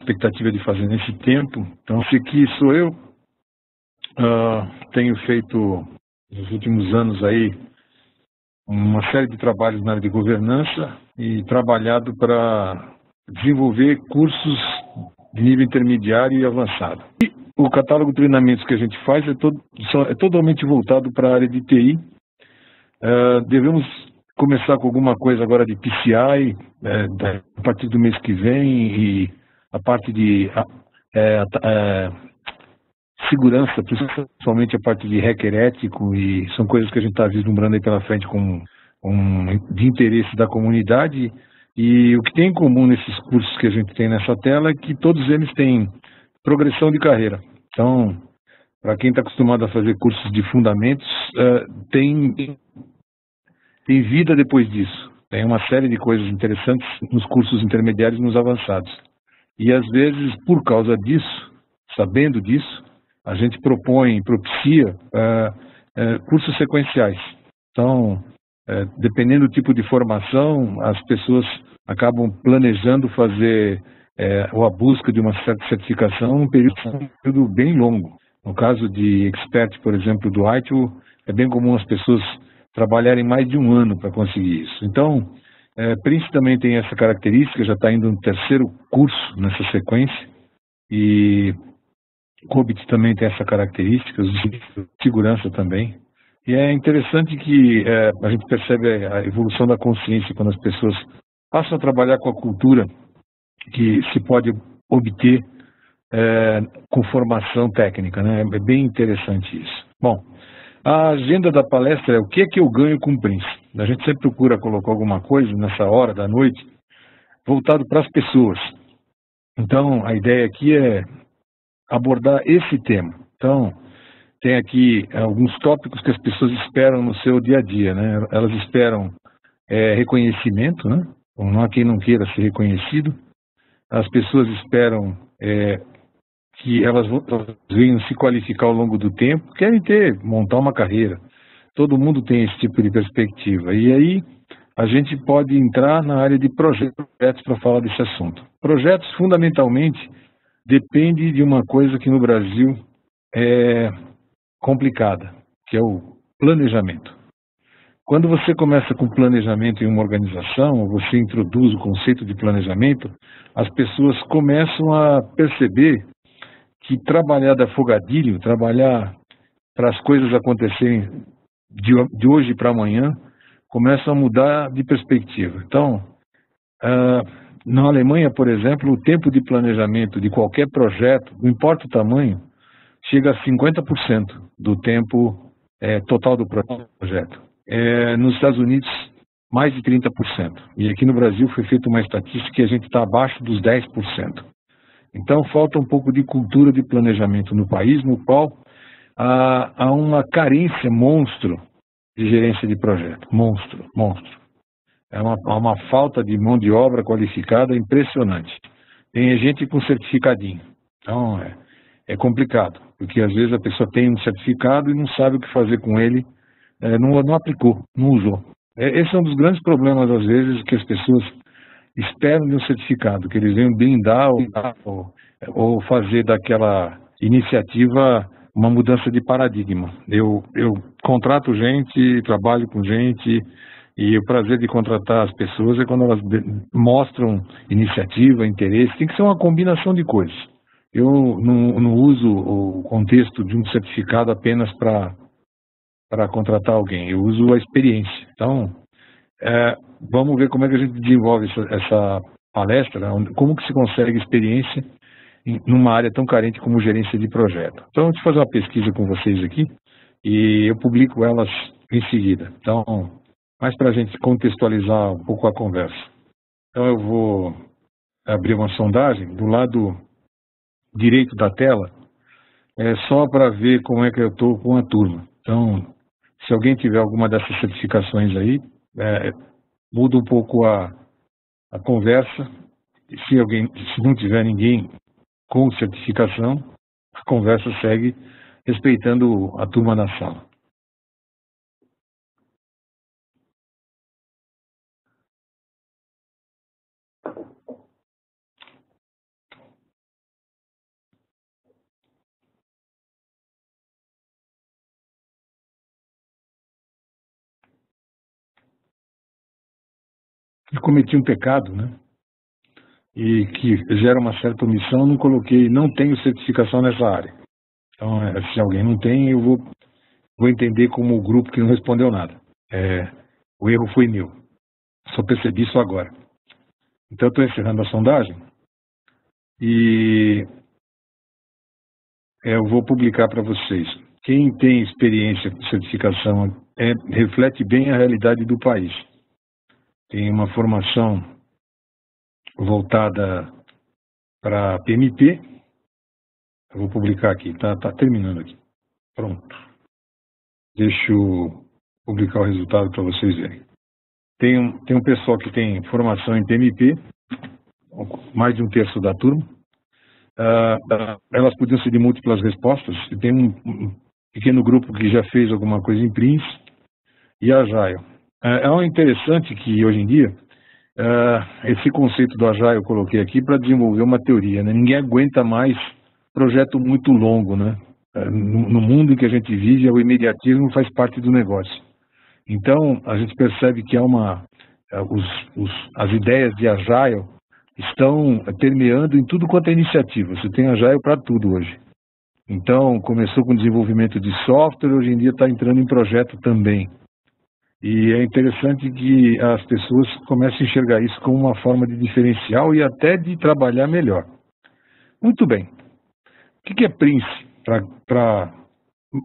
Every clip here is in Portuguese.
expectativa de fazer nesse tempo. Então, esse aqui sou eu. Tenho feito, nos últimos anos aí, uma série de trabalhos na área de governança e trabalhado para desenvolver cursos de nível intermediário e avançado. E o catálogo de treinamentos que a gente faz é totalmente voltado para a área de TI. Devemos começar com alguma coisa agora de PCI, a partir do mês que vem, e a parte de segurança, principalmente a parte de hacker ético, e são coisas que a gente está vislumbrando aí pela frente de interesse da comunidade. E o que tem em comum nesses cursos que a gente tem nessa tela é que todos eles têm progressão de carreira. Então, para quem está acostumado a fazer cursos de fundamentos, tem vida depois disso. Tem uma série de coisas interessantes nos cursos intermediários e nos avançados. E, às vezes, por causa disso, sabendo disso, a gente propicia cursos sequenciais. Então, dependendo do tipo de formação, as pessoas acabam planejando fazer a busca de uma certa certificação num período bem longo. No caso de Expert, por exemplo, do ITIL, é bem comum as pessoas trabalharem mais de um ano para conseguir isso. Então, Prince também tem essa característica, já está indo no terceiro curso nessa sequência, e COBIT também tem essa característica, segurança também. E é interessante que a gente percebe a evolução da consciência quando as pessoas passam a trabalhar com a cultura que se pode obter com formação técnica, né? É bem interessante isso. Bom, a agenda da palestra é o que é que eu ganho com o Prince. A gente sempre procura colocar alguma coisa nessa hora da noite voltado para as pessoas. Então, a ideia aqui é abordar esse tema. Então, tem aqui alguns tópicos que as pessoas esperam no seu dia a dia, né? Elas esperam reconhecimento, né? Não há quem não queira ser reconhecido. As pessoas esperam que elas venham se qualificar ao longo do tempo, querem montar uma carreira. Todo mundo tem esse tipo de perspectiva. E aí a gente pode entrar na área de projetos para falar desse assunto. Projetos, fundamentalmente, depende de uma coisa que no Brasil é complicada, que é o planejamento. Quando você começa com planejamento em uma organização, você introduz o conceito de planejamento, as pessoas começam a perceber que trabalhar da fogadilho, trabalhar para as coisas acontecerem de hoje para amanhã, começa a mudar de perspectiva. Então, na Alemanha, por exemplo, o tempo de planejamento de qualquer projeto, não importa o tamanho, chega a 50% do tempo total do projeto. Nos Estados Unidos, mais de 30%. E aqui no Brasil foi feita uma estatística que a gente está abaixo dos 10%. Então, falta um pouco de cultura de planejamento no país, no qual há uma carência monstro de gerência de projeto. Monstro. Há uma falta de mão de obra qualificada impressionante. Tem gente com certificadinho. Então, é complicado, porque às vezes a pessoa tem um certificado e não sabe o que fazer com ele, não aplicou, não usou. Esse é um dos grandes problemas, às vezes, que as pessoas esperam de um certificado, que eles venham blindar ou fazer daquela iniciativa uma mudança de paradigma. Eu contrato gente, trabalho com gente, e o prazer de contratar as pessoas é quando elas mostram iniciativa, interesse. Tem que ser uma combinação de coisas. Eu não uso o contexto de um certificado apenas para contratar alguém, eu uso a experiência. Então, vamos ver como é que a gente desenvolve essa palestra, como que se consegue experiência numa área tão carente como gerência de projeto. Então, deixa eu fazer uma pesquisa com vocês aqui e eu publico elas em seguida. Então, mais para a gente contextualizar um pouco a conversa. Então, eu vou abrir uma sondagem do lado direito da tela, só para ver como é que eu estou com a turma. Então, se alguém tiver alguma dessas certificações aí, muda um pouco a conversa. Se não tiver ninguém com certificação, a conversa segue respeitando a turma na sala. e cometi um pecado, né? E que gera uma certa omissão, não coloquei, não tenho certificação nessa área. Então, se alguém não tem, eu vou entender como o grupo que não respondeu nada. O erro foi meu. Só percebi isso agora. Então, estou encerrando a sondagem e eu vou publicar para vocês. Quem tem experiência com certificação reflete bem a realidade do país. Tem uma formação voltada para PMP. Eu vou publicar aqui, tá terminando aqui. Pronto. Deixa eu publicar o resultado para vocês verem. Tem um pessoal que tem formação em PMP, mais de um terço da turma. Elas podiam ser de múltiplas respostas. Tem um pequeno grupo que já fez alguma coisa em Prince e Agile. É interessante que hoje em dia esse conceito do Agile eu coloquei aqui para desenvolver uma teoria, né? Ninguém aguenta mais projeto muito longo, né? No mundo em que a gente vive, o imediatismo faz parte do negócio. Então, a gente percebe que as ideias de Agile estão permeando em tudo quanto é iniciativa. Você tem Agile para tudo hoje. Então, começou com desenvolvimento de software, hoje em dia está entrando em projeto também. E é interessante que as pessoas comecem a enxergar isso como uma forma de diferencial e até de trabalhar melhor. Muito bem. O que é Prince? Para a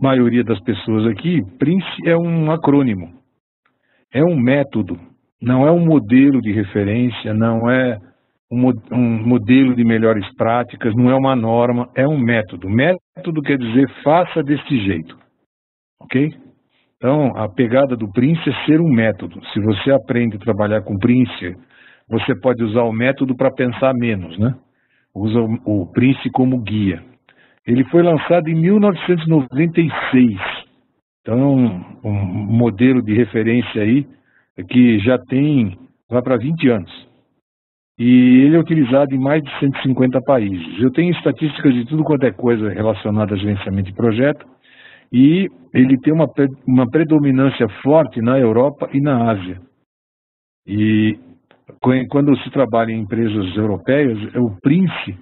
maioria das pessoas aqui, Prince é um acrônimo. É um método. Não é um modelo de referência, não é um modelo de melhores práticas, não é uma norma, é um método. Método quer dizer faça deste jeito. Ok? Então, a pegada do Prince é ser um método. Se você aprende a trabalhar com Prince, você pode usar o método para pensar menos, né? Usa o Prince como guia. Ele foi lançado em 1996. Então, um modelo de referência aí que já vai para 20 anos. E ele é utilizado em mais de 150 países. Eu tenho estatísticas de tudo quanto é coisa relacionada a gerenciamento de projeto. E ele tem uma predominância forte na Europa e na Ásia. E quando se trabalha em empresas europeias, o Prince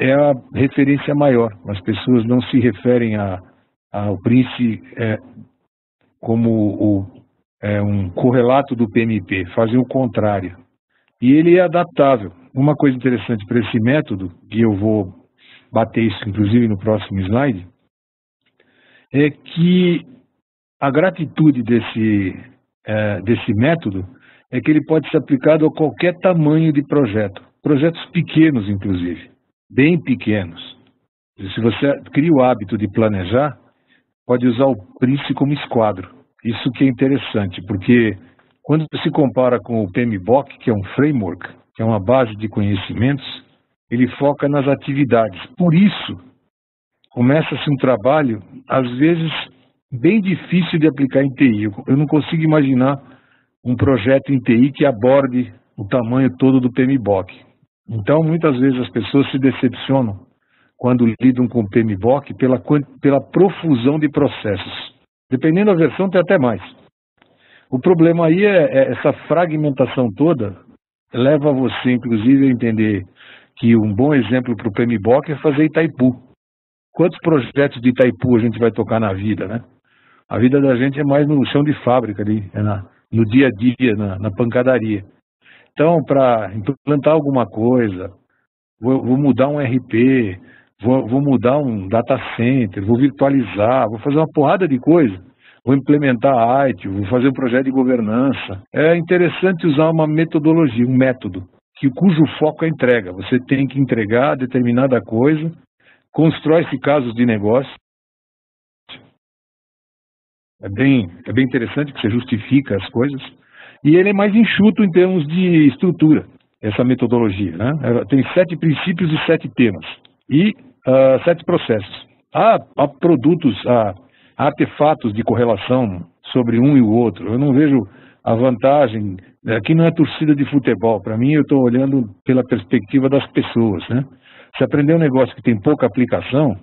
é a referência maior. As pessoas não se referem ao Prince como um correlato do PMP, fazem o contrário. E ele é adaptável. Uma coisa interessante para esse método, e eu vou bater isso inclusive no próximo slide, é que a gratitude desse método é que ele pode ser aplicado a qualquer tamanho de projeto. Projetos pequenos, inclusive, bem pequenos. Se você cria o hábito de planejar, pode usar o Prince como esquadro. Isso que é interessante, porque quando se compara com o PMBOK, que é um framework, que é uma base de conhecimentos, ele foca nas atividades. Por isso, começa-se um trabalho, às vezes, bem difícil de aplicar em TI. Eu não consigo imaginar um projeto em TI que aborde o tamanho todo do PMBOK. Então, muitas vezes as pessoas se decepcionam quando lidam com o PMBOK pela profusão de processos. Dependendo da versão, tem até mais. O problema aí é essa fragmentação toda leva você, inclusive, a entender que um bom exemplo para o PMBOK é fazer Itaipu. Quantos projetos de Itaipu a gente vai tocar na vida, né? A vida da gente é mais no chão de fábrica, ali, no dia a dia, na pancadaria. Então, para implantar alguma coisa, vou mudar um RP, vou mudar um data center, vou virtualizar, vou fazer uma porrada de coisa, vou implementar a IT, vou fazer um projeto de governança. É interessante usar uma metodologia, um método, cujo foco é a entrega. Você tem que entregar determinada coisa, constrói-se casos de negócio. É bem interessante que você justifica as coisas. E ele é mais enxuto em termos de estrutura, essa metodologia, né? Tem 7 princípios e 7 temas. E 7 processos. Há produtos, há artefatos de correlação sobre um e o outro. Eu não vejo a vantagem. Aqui não é torcida de futebol. Para mim, eu estou olhando pela perspectiva das pessoas, né? Se aprender um negócio que tem pouca aplicação,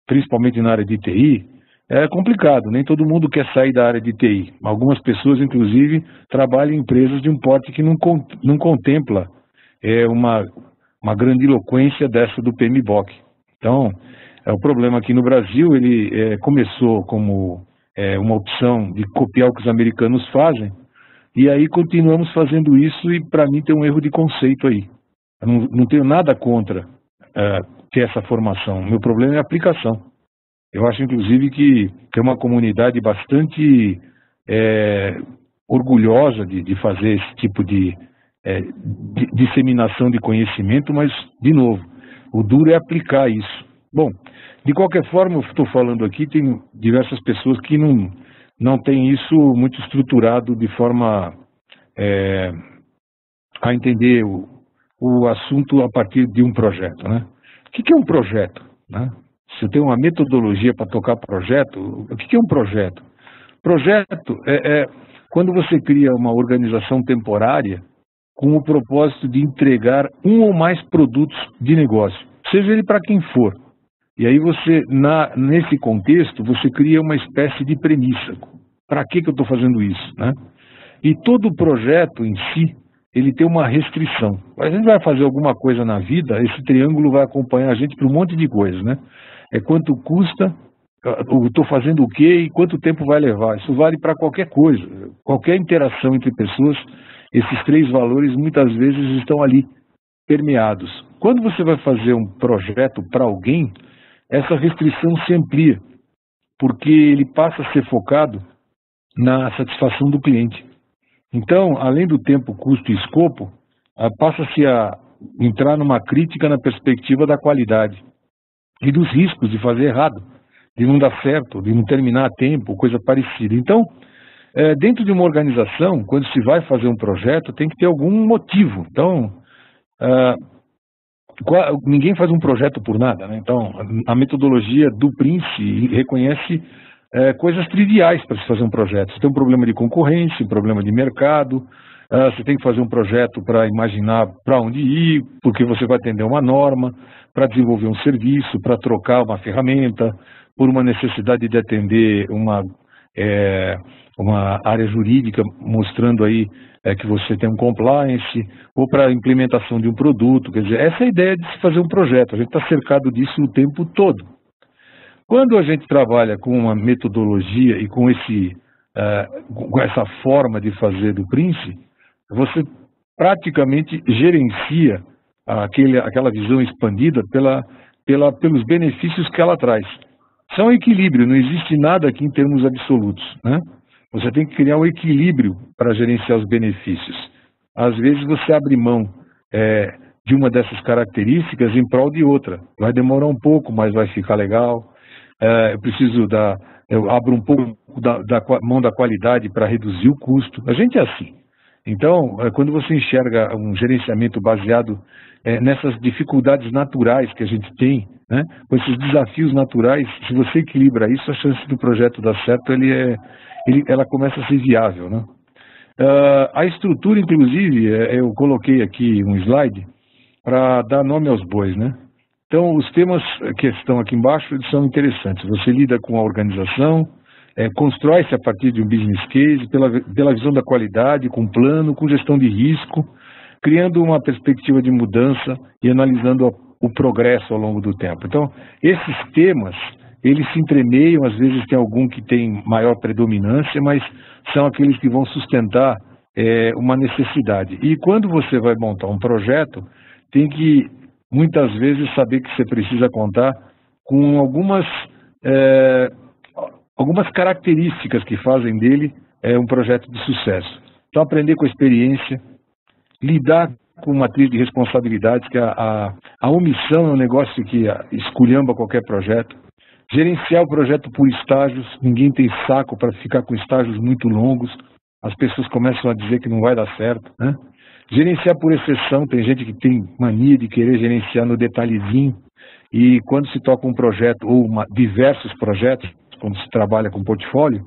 principalmente na área de TI, é complicado, nem todo mundo quer sair da área de TI. Algumas pessoas, inclusive, trabalham em empresas de um porte que não contempla uma grandiloquência dessa do PMBOK. Então, o problema aqui no Brasil, ele começou como uma opção de copiar o que os americanos fazem, e aí continuamos fazendo isso, e para mim tem um erro de conceito aí. Eu não tenho nada contra ter essa formação, meu problema é a aplicação. Eu acho, inclusive, que tem uma comunidade bastante orgulhosa de fazer esse tipo de disseminação de conhecimento, mas, de novo, o duro é aplicar isso. Bom, de qualquer forma, eu estou falando aqui, tem diversas pessoas que não têm isso muito estruturado de forma a entender o assunto a partir de um projeto, né? O que é um projeto, né? Se eu tenho uma metodologia para tocar projeto, o que é um projeto? Projeto é quando você cria uma organização temporária com o propósito de entregar um ou mais produtos de negócio, seja ele para quem for. E aí você, nesse contexto, você cria uma espécie de premissa. Para que eu estou fazendo isso, né? E todo projeto em si, ele tem uma restrição. A gente vai fazer alguma coisa na vida, esse triângulo vai acompanhar a gente para um monte de coisas, né? Quanto custa, estou fazendo o quê e quanto tempo vai levar. Isso vale para qualquer coisa. Qualquer interação entre pessoas, esses três valores muitas vezes estão ali, permeados. Quando você vai fazer um projeto para alguém, essa restrição se amplia, porque ele passa a ser focado na satisfação do cliente. Então, além do tempo, custo e escopo, passa-se a entrar numa crítica na perspectiva da qualidade e dos riscos de fazer errado, de não dar certo, de não terminar a tempo, coisa parecida. Então, dentro de uma organização, quando se vai fazer um projeto, tem que ter algum motivo. Então, ninguém faz um projeto por nada, né? Então, a metodologia do Prince reconhece coisas triviais para se fazer um projeto. Você tem um problema de concorrência, um problema de mercado, você tem que fazer um projeto para imaginar para onde ir, porque você vai atender uma norma, para desenvolver um serviço, para trocar uma ferramenta, por uma necessidade de atender uma área jurídica, mostrando aí que você tem um compliance, ou para a implementação de um produto. Quer dizer, essa é a ideia de se fazer um projeto. A gente está cercado disso o tempo todo. Quando a gente trabalha com uma metodologia e com essa forma de fazer do Prince, você praticamente gerencia aquela visão expandida pelos benefícios que ela traz. Isso é um equilíbrio, não existe nada aqui em termos absolutos, né? Você tem que criar um equilíbrio para gerenciar os benefícios. Às vezes você abre mão de uma dessas características em prol de outra. Vai demorar um pouco, mas vai ficar legal. Eu abro um pouco da mão da qualidade para reduzir o custo. A gente é assim. Então, quando você enxerga um gerenciamento baseado nessas dificuldades naturais que a gente tem, né, com esses desafios naturais, se você equilibra isso, a chance do projeto dar certo, ela começa a ser viável, né? A estrutura, inclusive, eu coloquei aqui um slide para dar nome aos bois, né? Então, os temas que estão aqui embaixo eles são interessantes. Você lida com a organização, constrói-se a partir de um business case, pela visão da qualidade, com plano, com gestão de risco, criando uma perspectiva de mudança e analisando o progresso ao longo do tempo. Então, esses temas, eles se entremeiam, às vezes tem algum que tem maior predominância, mas são aqueles que vão sustentar uma necessidade. E quando você vai montar um projeto, tem que, muitas vezes, saber que você precisa contar com algumas características que fazem dele um projeto de sucesso. Então, aprender com a experiência, lidar com uma matriz de responsabilidades, que a omissão é um negócio que esculhamba qualquer projeto. Gerenciar o projeto por estágios, ninguém tem saco para ficar com estágios muito longos, as pessoas começam a dizer que não vai dar certo, né? Gerenciar por exceção, tem gente que tem mania de querer gerenciar no detalhezinho, e quando se toca um projeto, ou diversos projetos, quando se trabalha com portfólio,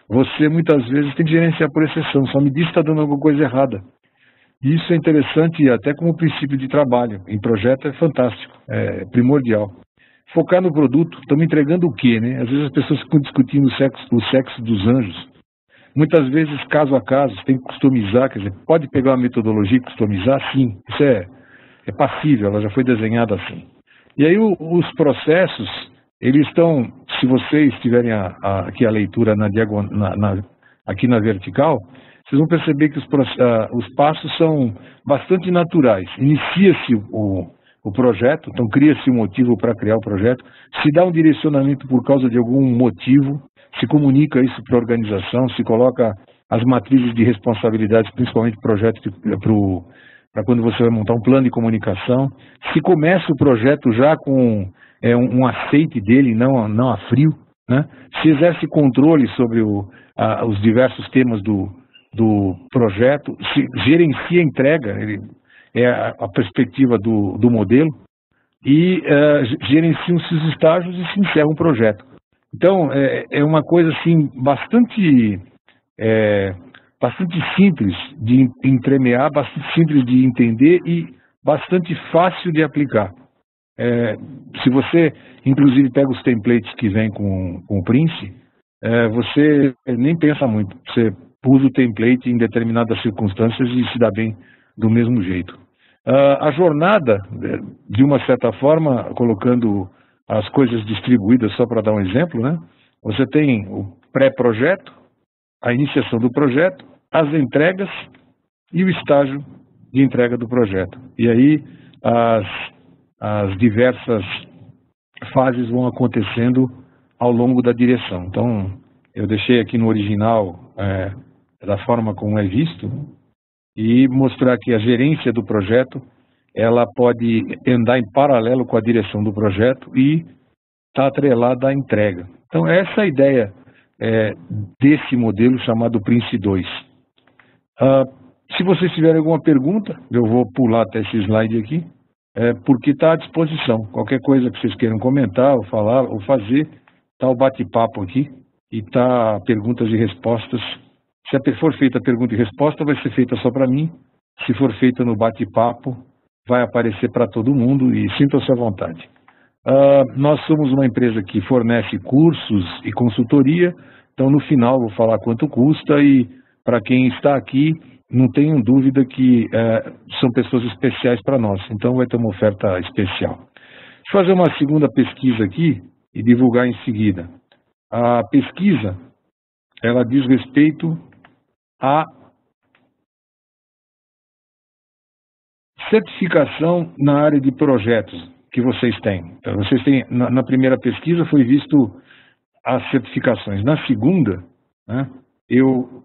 você muitas vezes tem que gerenciar por exceção, só me diz se está dando alguma coisa errada. Isso é interessante até como princípio de trabalho, em projeto é fantástico, é primordial. focar no produto. Estamos entregando o quê, né? Às vezes as pessoas ficam discutindo o sexo dos anjos. Muitas vezes, caso a caso, tem que customizar, quer dizer, pode pegar uma metodologia e customizar? Sim, isso é passível, ela já foi desenhada assim. E aí os processos, eles estão, se vocês tiverem aqui a leitura aqui na vertical, vocês vão perceber que os passos são bastante naturais. Inicia-se o projeto, então cria-se um motivo para criar o projeto, se dá um direcionamento por causa de algum motivo, se comunica isso para a organização, se coloca as matrizes de responsabilidades, principalmente projeto para quando você vai montar um plano de comunicação, se começa o projeto já com um aceite dele, não a frio, né? Se exerce controle sobre os diversos temas do projeto, se gerencia a entrega, é a perspectiva do modelo, e gerenciam-se os estágios e se encerra um projeto. Então, é uma coisa assim bastante simples de entremear, bastante simples de entender e bastante fácil de aplicar. Se você, inclusive, pega os templates que vem com o Prince, você nem pensa muito. Você usa o template em determinadas circunstâncias e se dá bem do mesmo jeito. A jornada, de uma certa forma, colocando as coisas distribuídas, só para dar um exemplo, né? Você tem o pré-projeto, a iniciação do projeto, as entregas e o estágio de entrega do projeto. E aí as diversas fases vão acontecendo ao longo da direção. Então, eu deixei aqui no original da forma como é visto e mostrar que a gerência do projeto ela pode andar em paralelo com a direção do projeto e está atrelada à entrega. Então, essa é a ideia desse modelo chamado Prince 2. Se vocês tiverem alguma pergunta, eu vou pular até esse slide aqui, porque está à disposição. Qualquer coisa que vocês queiram comentar, ou falar, ou fazer, está o bate-papo aqui e está perguntas e respostas. Se for feita a pergunta e resposta, vai ser feita só para mim. Se for feita no bate-papo, vai aparecer para todo mundo e sintam-se à vontade. Nós somos uma empresa que fornece cursos e consultoria, então no final vou falar quanto custa e para quem está aqui, não tenham dúvida que são pessoas especiais para nós, então vai ter uma oferta especial. Deixa eu fazer uma segunda pesquisa aqui e divulgar em seguida. A pesquisa, ela diz respeito à certificação na área de projetos que vocês têm. Então, vocês têm na primeira pesquisa foi visto as certificações. Na segunda, né, eu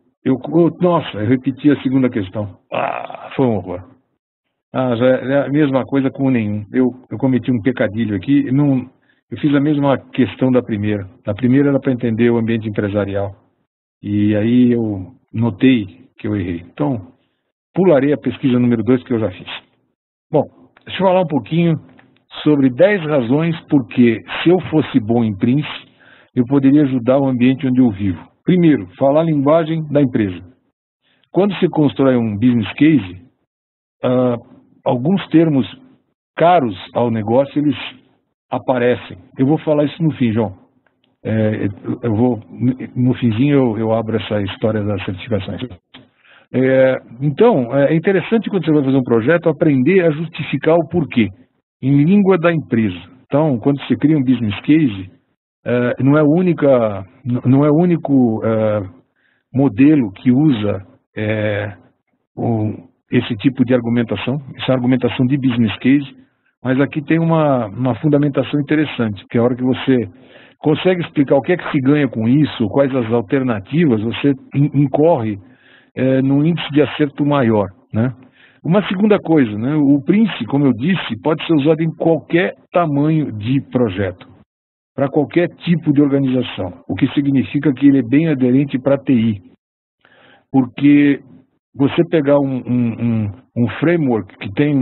repeti a segunda questão. Foi um horror. Já é a mesma coisa com o nenhum. Eu cometi um pecadilho aqui. Eu fiz a mesma questão da primeira. A primeira era para entender o ambiente empresarial. E aí eu notei que eu errei. Então, pularei a pesquisa número 2 que eu já fiz. Bom, deixa eu falar um pouquinho sobre 10 razões porque, se eu fosse bom em Prince, eu poderia ajudar o ambiente onde eu vivo. Primeiro, falar a linguagem da empresa. Quando se constrói um business case, alguns termos caros ao negócio, eles aparecem. Eu vou falar isso no fim, João. No finzinho eu abro essa história das certificações. Então, é interessante quando você vai fazer um projeto, aprender a justificar o porquê, em língua da empresa. Então, quando você cria um business case, não é o único modelo que usa esse tipo de argumentação, essa argumentação de business case, mas aqui tem uma fundamentação interessante, que a hora que você consegue explicar o que é que se ganha com isso, quais as alternativas, você incorre num índice de acerto maior, né? Uma segunda coisa, né? O Prince, como eu disse, pode ser usado em qualquer tamanho de projeto, para qualquer tipo de organização, o que significa que ele é bem aderente para TI, porque você pegar um framework que tem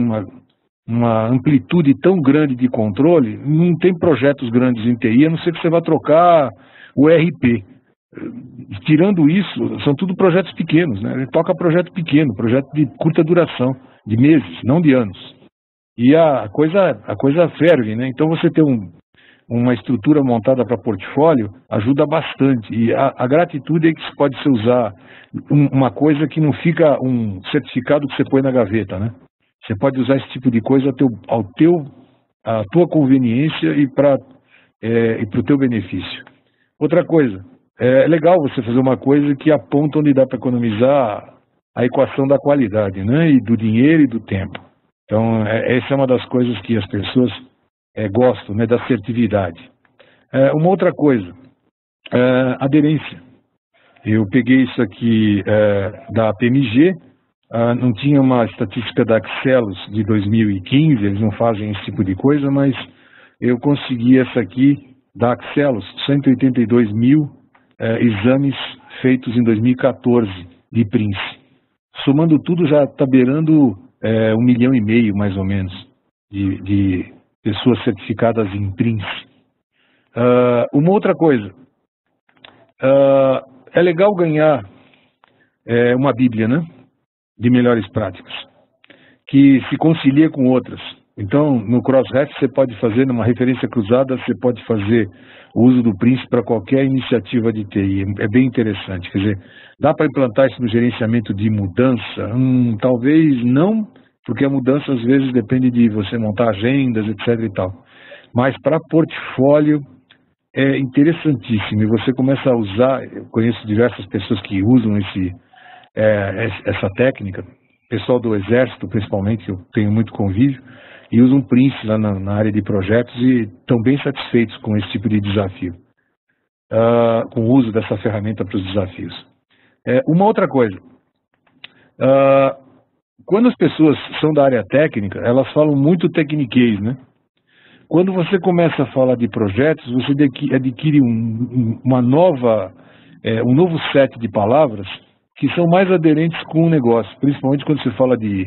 uma amplitude tão grande de controle, não tem projetos grandes em TI, a não ser que você vá trocar o ERP. Tirando isso, são tudo projetos pequenos, né? Ele toca projeto pequeno, projeto de curta duração, de meses, não de anos. E a coisa ferve, né? Então você ter uma estrutura montada para portfólio ajuda bastante. E a gratitude é que pode ser usar uma coisa que não fica um certificado que você põe na gaveta, né? Você pode usar esse tipo de coisa à tua conveniência e para o teu benefício. Outra coisa, é legal você fazer uma coisa que aponta onde dá para economizar a equação da qualidade, né? E do dinheiro e do tempo. Então, essa é uma das coisas que as pessoas gostam, né? Da assertividade. Uma outra coisa, aderência. Eu peguei isso aqui da PMG, não tinha uma estatística da Axelos de 2015, eles não fazem esse tipo de coisa, mas eu consegui essa aqui da Axelos, 182 mil exames feitos em 2014 de Prince. Somando tudo já está beirando 1,5 milhão, mais ou menos, de pessoas certificadas em Prince. Uma outra coisa, é legal ganhar uma Bíblia, né? De melhores práticas, que se concilia com outras. Então, no Crossref você pode fazer, numa referência cruzada, você pode fazer o uso do Prince para qualquer iniciativa de TI. É bem interessante. Quer dizer, dá para implantar isso no gerenciamento de mudança? Talvez não, porque a mudança às vezes depende de você montar agendas, etc. e tal. Mas para portfólio é interessantíssimo. E você começa a usar, eu conheço diversas pessoas que usam essa técnica, pessoal do Exército principalmente, que eu tenho muito convívio, e usam Prince lá na área de projetos e estão bem satisfeitos com esse tipo de desafio, com o uso dessa ferramenta para os desafios. Uma outra coisa, quando as pessoas são da área técnica, elas falam muito tecniquez, né? Quando você começa a falar de projetos, você adquire um novo set de palavras que são mais aderentes com o negócio, principalmente quando você fala de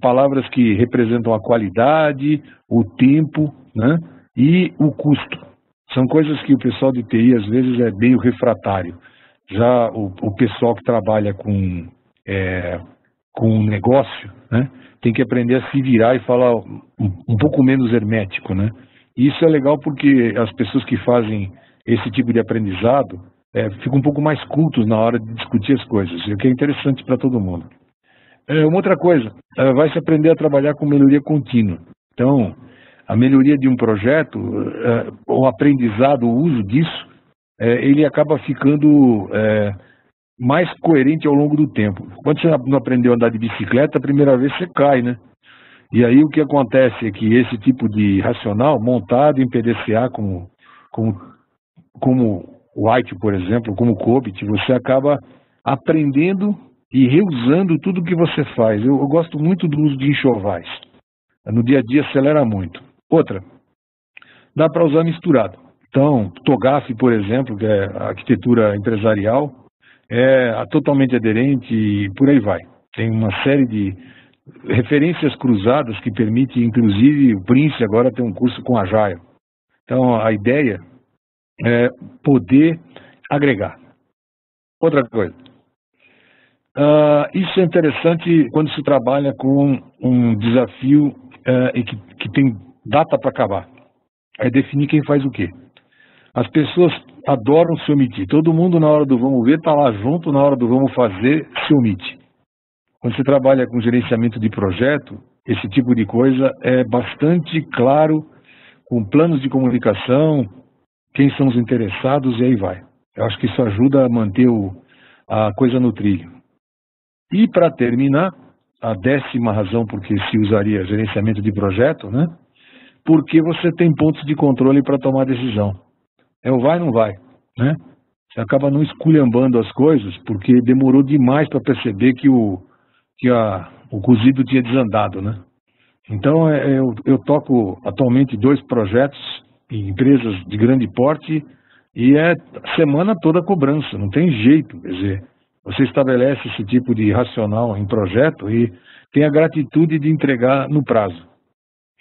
palavras que representam a qualidade, o tempo, né, e o custo. São coisas que o pessoal de TI às vezes é meio refratário. Já o pessoal que trabalha com negócio, né, tem que aprender a se virar e falar um pouco menos hermético, né? E isso é legal porque as pessoas que fazem esse tipo de aprendizado ficam um pouco mais cultos na hora de discutir as coisas, o que é interessante para todo mundo. Uma outra coisa, vai se aprender a trabalhar com melhoria contínua. Então, a melhoria de um projeto, o aprendizado, o uso disso, ele acaba ficando mais coerente ao longo do tempo. Quando você não aprendeu a andar de bicicleta, a primeira vez você cai, né? E aí o que acontece é que esse tipo de racional, montado em PDCA como o White, por exemplo, como o COBIT, você acaba aprendendo e reusando tudo que você faz. Eu gosto muito do uso de enxovais. No dia a dia acelera muito. Outra, dá para usar misturado. Então, TOGAF, por exemplo, que é a arquitetura empresarial, é totalmente aderente e por aí vai. Tem uma série de referências cruzadas que permite, inclusive, o Prince agora tem um curso com Agile. Então, a ideia é poder agregar. Outra coisa. Isso é interessante quando se trabalha com um desafio que tem data para acabar. É definir quem faz o quê. As pessoas adoram se omitir. Todo mundo na hora do vamos ver está lá junto, na hora do vamos fazer se omite. Quando você trabalha com gerenciamento de projeto, esse tipo de coisa é bastante claro, com planos de comunicação, quem são os interessados e aí vai. Eu acho que isso ajuda a manter a coisa no trilho. E para terminar, a 10ª razão por que se usaria gerenciamento de projeto, né? Porque você tem pontos de controle para tomar decisão. É o vai ou não vai, né? Você acaba não esculhambando as coisas porque demorou demais para perceber que o cozido tinha desandado, né? Então, eu toco atualmente 2 projetos em empresas de grande porte e é semana toda cobrança, não tem jeito. Quer dizer, você estabelece esse tipo de racional em projeto e tem a gratitude de entregar no prazo.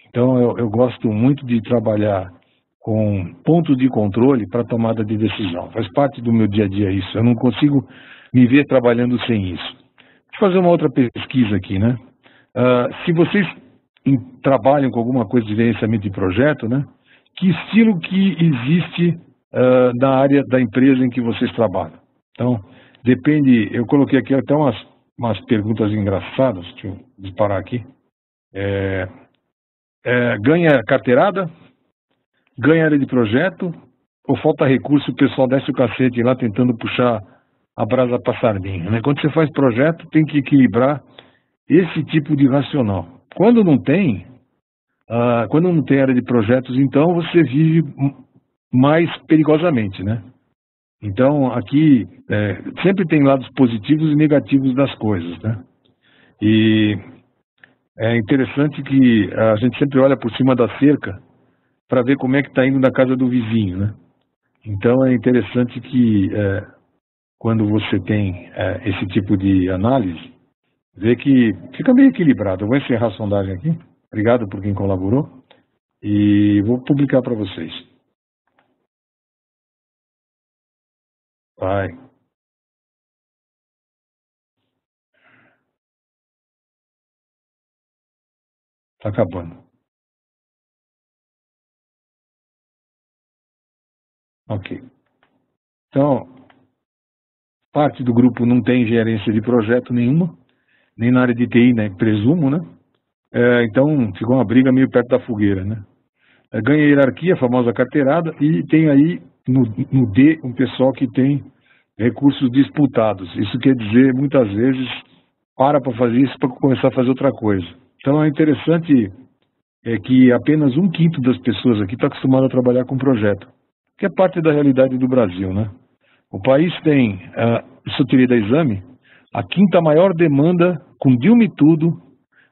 Então, eu gosto muito de trabalhar com pontos de controle para tomada de decisão. Faz parte do meu dia a dia isso. Eu não consigo me ver trabalhando sem isso. Deixa eu fazer uma outra pesquisa aqui, né? Se vocês trabalham com alguma coisa de gerenciamento de projeto, né? que estilo que existe na área da empresa em que vocês trabalham. Então, depende, eu coloquei aqui até umas perguntas engraçadas, deixa eu disparar aqui. Ganha carteirada? Ganha área de projeto? Ou falta recurso e o pessoal desce o cacete lá tentando puxar a brasa para sardinha, né? Quando você faz projeto, tem que equilibrar esse tipo de racional. Quando não tem área de projetos, então você vive mais perigosamente, né? Então, aqui sempre tem lados positivos e negativos das coisas, né? E é interessante que a gente sempre olha por cima da cerca para ver como é que está indo na casa do vizinho, né? Então, é interessante que quando você tem esse tipo de análise, vê que fica meio equilibrado. Eu vou encerrar a sondagem aqui. Obrigado por quem colaborou e vou publicar para vocês. Vai. Tá acabando. Ok. Então, parte do grupo não tem gerência de projeto nenhuma, nem na área de TI, né? Presumo, né? Então, ficou uma briga meio perto da fogueira, né? Ganha hierarquia, a famosa carteirada, e tem aí no D um pessoal que tem recursos disputados. Isso quer dizer, muitas vezes, para fazer isso para começar a fazer outra coisa. Então, é interessante que apenas 1/5 das pessoas aqui está acostumado a trabalhar com projeto, que é parte da realidade do Brasil, né? O país tem, isso eu tirei da Exame, a 5ª maior demanda, com Dilma e tudo,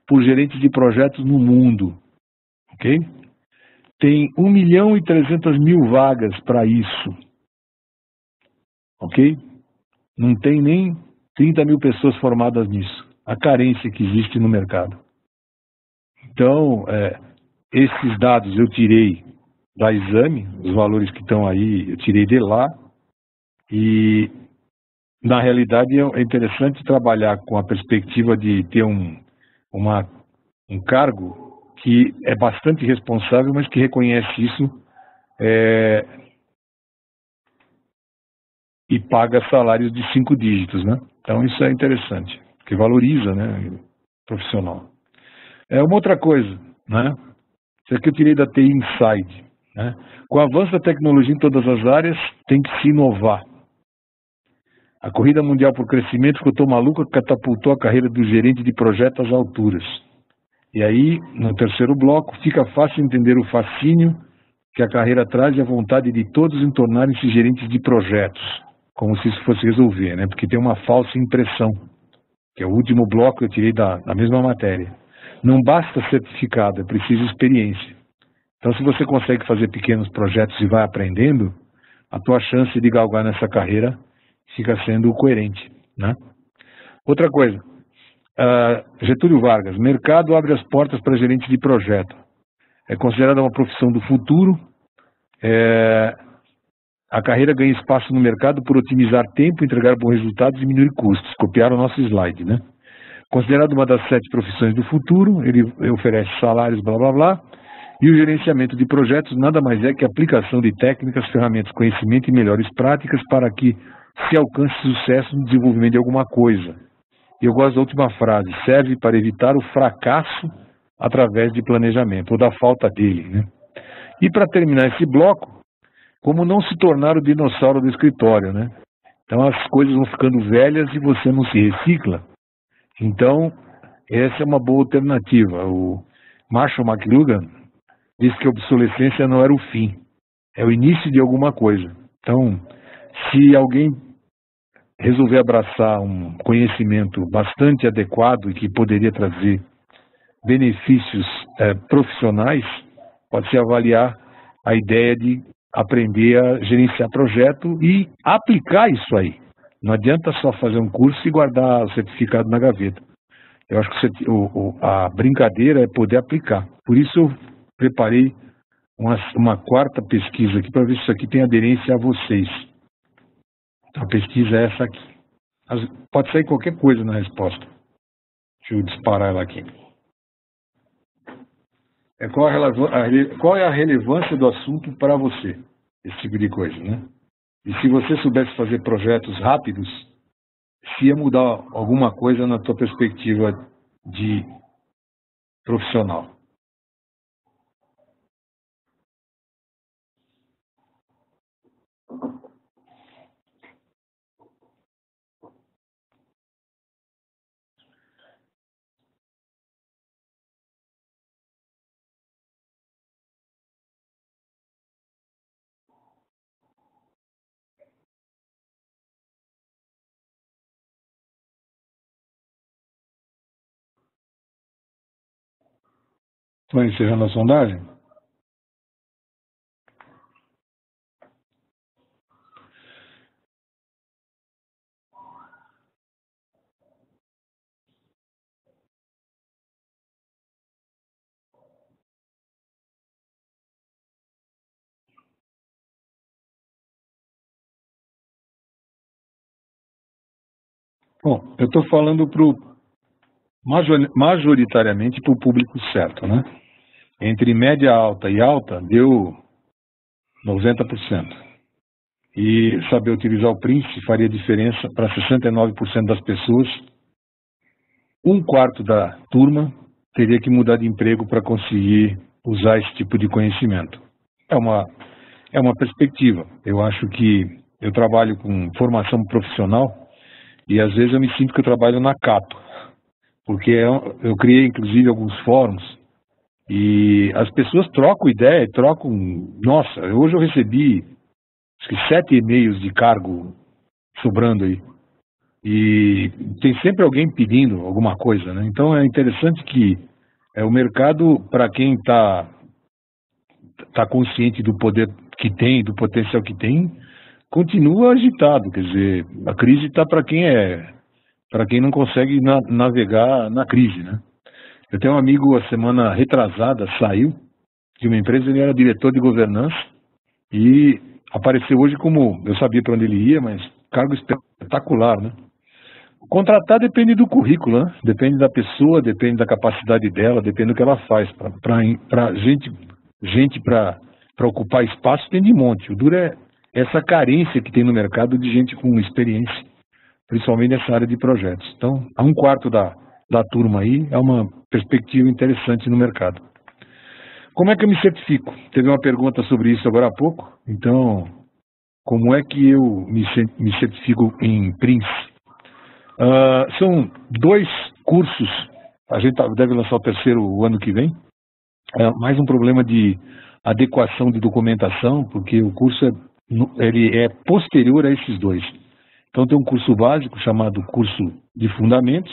por gerentes de projetos no mundo, ok? Tem 1.300.000 vagas para isso, ok? Não tem nem 30 mil pessoas formadas nisso, a carência que existe no mercado. Então, esses dados eu tirei da Exame, os valores que estão aí, eu tirei de lá, e na realidade é interessante trabalhar com a perspectiva de ter um cargo que é bastante responsável, mas que reconhece isso e paga salários de 5 dígitos, né? Então isso é interessante, porque valoriza, né, o profissional. Uma outra coisa, né? Isso aqui eu tirei da TI Inside, né? Com o avanço da tecnologia em todas as áreas, tem que se inovar. A corrida mundial por crescimento ficou tão maluca que catapultou a carreira do gerente de projeto às alturas. E aí, no terceiro bloco, fica fácil entender o fascínio que a carreira traz e a vontade de todos em tornarem-se gerentes de projetos, como se isso fosse resolver, né? Porque tem uma falsa impressão, que é o último bloco que eu tirei da mesma matéria. Não basta certificado, é preciso experiência. Então, se você consegue fazer pequenos projetos e vai aprendendo, a tua chance de galgar nessa carreira fica sendo coerente, né? Outra coisa, Getúlio Vargas, mercado abre as portas para gerentes de projeto. É considerada uma profissão do futuro. A carreira ganha espaço no mercado por otimizar tempo, entregar bons resultados e diminuir custos. Copiaram o nosso slide, né? Considerado uma das 7 profissões do futuro, ele oferece salários, blá, blá, blá. E o gerenciamento de projetos nada mais é que a aplicação de técnicas, ferramentas, conhecimento e melhores práticas para que se alcance sucesso no desenvolvimento de alguma coisa. E eu gosto da última frase, serve para evitar o fracasso através de planejamento, ou da falta dele, né? E para terminar esse bloco, como não se tornar o dinossauro do escritório, né? Então as coisas vão ficando velhas e você não se recicla. Então, essa é uma boa alternativa. O Marshall McLuhan disse que a obsolescência não era o fim, é o início de alguma coisa. Então, se alguém resolver abraçar um conhecimento bastante adequado e que poderia trazer benefícios profissionais, pode-se avaliar a ideia de aprender a gerenciar projeto e aplicar isso aí. Não adianta só fazer um curso e guardar o certificado na gaveta. Eu acho que a brincadeira é poder aplicar. Por isso eu preparei uma 4ª pesquisa aqui para ver se isso aqui tem aderência a vocês. A pesquisa é essa aqui. Pode sair qualquer coisa na resposta. Deixa eu disparar ela aqui. qual é a relevância do assunto para você, esse tipo de coisa, né? E se você soubesse fazer projetos rápidos, se ia mudar alguma coisa na tua perspectiva de profissional. Vai encerrando a sondagem? Bom, eu estou falando majoritariamente para o público certo, né? Entre média alta e alta, deu 90%. E saber utilizar o Prince faria diferença para 69% das pessoas. Um quarto da turma teria que mudar de emprego para conseguir usar esse tipo de conhecimento. É uma perspectiva. Eu acho que eu trabalho com formação profissional e às vezes eu me sinto que eu trabalho na capa, porque eu criei inclusive alguns fóruns e as pessoas trocam ideia, trocam... Nossa, hoje eu recebi acho que 7 e-mails de cargo sobrando aí. E tem sempre alguém pedindo alguma coisa, né? Então é interessante que o mercado, para quem está consciente do poder que tem, do potencial que tem, continua agitado. Quer dizer, a crise está para quem não consegue navegar na crise, né? Eu tenho um amigo, a semana retrasada, saiu de uma empresa, ele era diretor de governança e apareceu hoje como, eu sabia para onde ele ia, mas cargo espetacular, né? Contratar depende do currículo, né? Depende da pessoa, depende da capacidade dela, depende do que ela faz. Para gente para ocupar espaço tem de monte. O duro é essa carência que tem no mercado de gente com experiência, principalmente nessa área de projetos. Então, a um quarto da turma aí é uma perspectiva interessante no mercado. Como é que eu me certifico? Teve uma pergunta sobre isso agora há pouco. Então, como é que eu me certifico em Prince? São 2 cursos, a gente deve lançar o terceiro o ano que vem. É mais um problema de adequação de documentação, porque o curso ele é posterior a esses 2. Então tem um curso básico chamado curso de fundamentos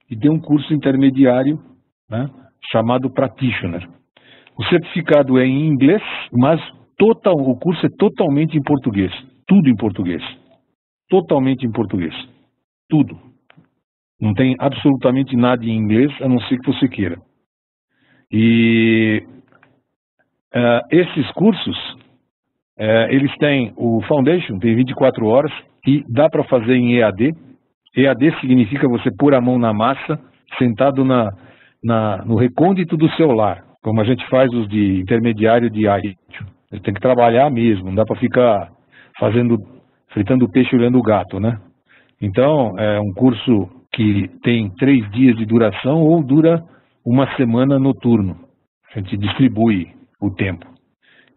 e tem um curso intermediário, né, chamado practitioner. O certificado é em inglês, mas o curso é totalmente em português, tudo em português, totalmente em português. Tudo. Não tem absolutamente nada em inglês, a não ser que você queira. E esses cursos, eles têm o Foundation, tem 24 horas, e dá para fazer em EAD. EAD significa você pôr a mão na massa, sentado no recôndito do seu lar, como a gente faz os de intermediário de IT. Você tem que trabalhar mesmo, não dá para ficar fritando peixe olhando o gato, né? Então, é um curso que tem 3 dias de duração ou dura uma semana noturno. A gente distribui o tempo.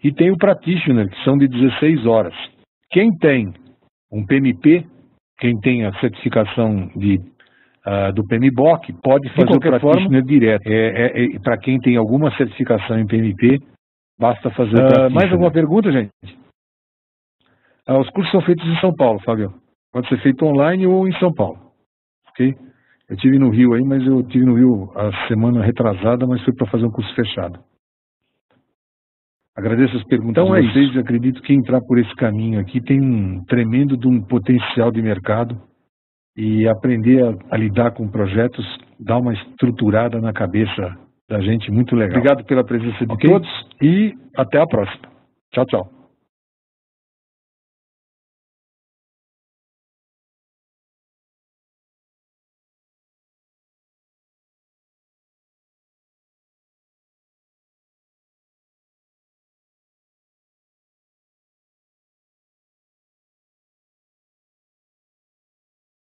E tem o Practitioner, que são de 16 horas. Quem tem um PMP, quem tem a certificação do PMBOK, pode fazer o Practitioner direto. Para quem tem alguma certificação em PMP, basta fazer o Practitioner. Mais alguma pergunta, gente? Os cursos são feitos em São Paulo, Fábio. Pode ser feito online ou em São Paulo, ok? Eu estive no Rio aí, mas eu estive no Rio a semana retrasada, mas foi para fazer um curso fechado. Agradeço as perguntas de vocês. Acredito que entrar por esse caminho aqui tem um tremendo de um potencial de mercado e aprender a lidar com projetos dá uma estruturada na cabeça da gente muito legal. Obrigado pela presença de todos e até a próxima. Tchau, tchau.